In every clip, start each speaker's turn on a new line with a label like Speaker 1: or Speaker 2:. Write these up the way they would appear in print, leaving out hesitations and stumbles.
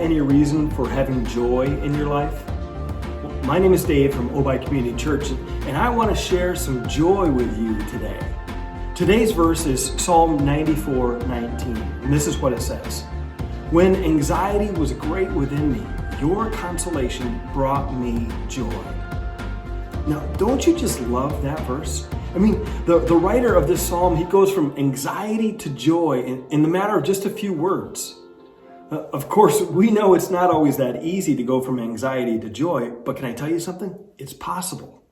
Speaker 1: any reason for having joy in your life? Well, my name is Dave from OBI Community Church, and I want to share some joy with you today. Today's verse is Psalm 94:19, and this is what it says. When anxiety was great within me, your consolation brought me joy. Now, don't you just love that verse? I mean, the writer of this psalm, he goes from anxiety to joy in the matter of just a few words. Of course, we know it's not always that easy to go from anxiety to joy, but can I tell you something? It's possible.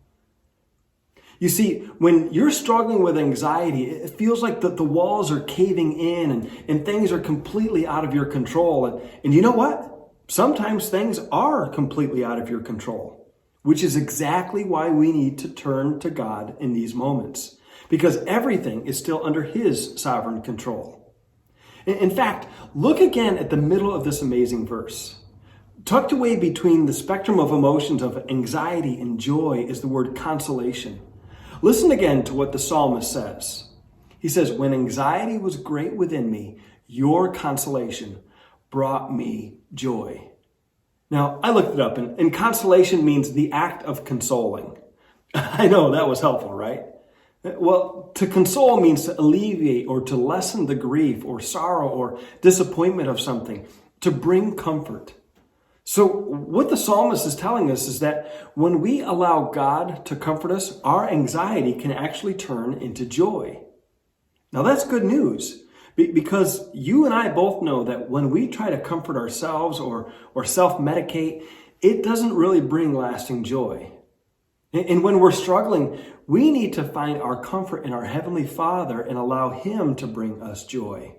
Speaker 1: You see, when you're struggling with anxiety, it feels like the walls are caving in and things are completely out of your control. And you know what? Sometimes things are completely out of your control, which is exactly why we need to turn to God in these moments, because everything is still under His sovereign control. In fact, look again at the middle of this amazing verse. Tucked away between the spectrum of emotions of anxiety and joy is the word consolation. Listen again to what the psalmist says. He says, when anxiety was great within me, your consolation brought me joy. Now, I looked it up, and consolation means the act of consoling. I know that was helpful, right? Well, to console means to alleviate or to lessen the grief or sorrow or disappointment of something, to bring comfort. So what the psalmist is telling us is that when we allow God to comfort us, our anxiety can actually turn into joy. Now that's good news, because you and I both know that when we try to comfort ourselves or self-medicate, it doesn't really bring lasting joy. And when we're struggling, we need to find our comfort in our Heavenly Father and allow Him to bring us joy.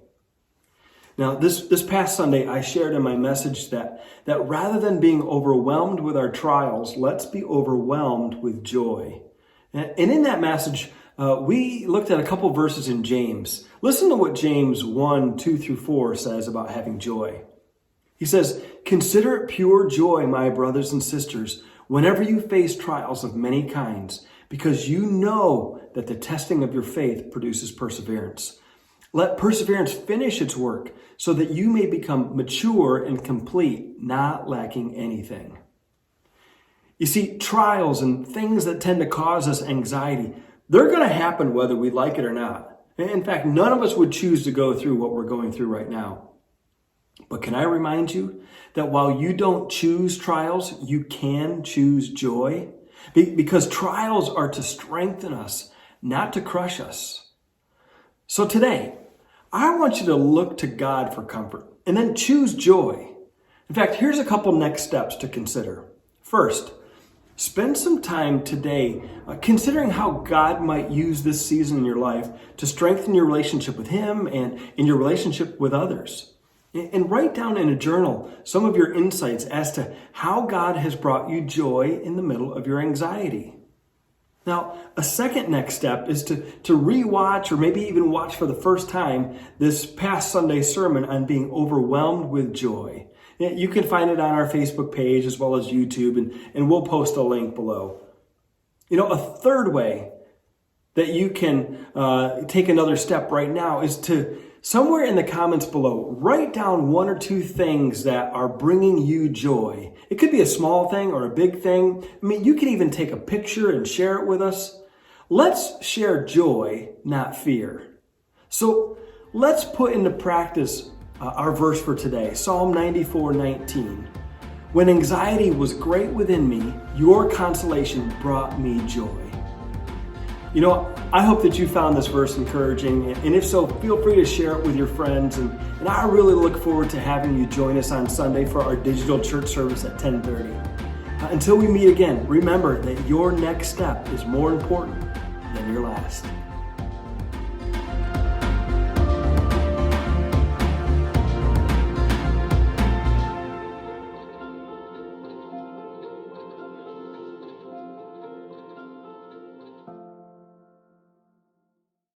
Speaker 1: Now, this past Sunday, I shared in my message that rather than being overwhelmed with our trials, let's be overwhelmed with joy. And in that message, we looked at a couple verses in James. Listen to what James 1:2-4 says about having joy. He says, "Consider it pure joy, my brothers and sisters, whenever you face trials of many kinds, because you know that the testing of your faith produces perseverance. Let perseverance finish its work so that you may become mature and complete, not lacking anything." You see, trials and things that tend to cause us anxiety, they're going to happen whether we like it or not. In fact, none of us would choose to go through what we're going through right now. But can I remind you that while you don't choose trials, you can choose joy? Because trials are to strengthen us, not to crush us. So today, I want you to look to God for comfort and then choose joy. In fact, here's a couple next steps to consider. First, spend some time today considering how God might use this season in your life to strengthen your relationship with Him and in your relationship with others. And write down in a journal some of your insights as to how God has brought you joy in the middle of your anxiety. Now, a second next step is to rewatch or maybe even watch for the first time this past Sunday sermon on being overwhelmed with joy. You can find it on our Facebook page as well as YouTube, and we'll post a link below. You know, a third way that you can take another step right now is to, somewhere in the comments below, write down one or two things that are bringing you joy. It could be a small thing or a big thing. I mean, you can even take a picture and share it with us. Let's share joy, not fear. So let's put into practice our verse for today, Psalm 94:19. When anxiety was great within me, your consolation brought me joy. You know, I hope that you found this verse encouraging, and if so, feel free to share it with your friends, and I really look forward to having you join us on Sunday for our digital church service at 10:30. Until we meet again, remember that your next step is more important than your last.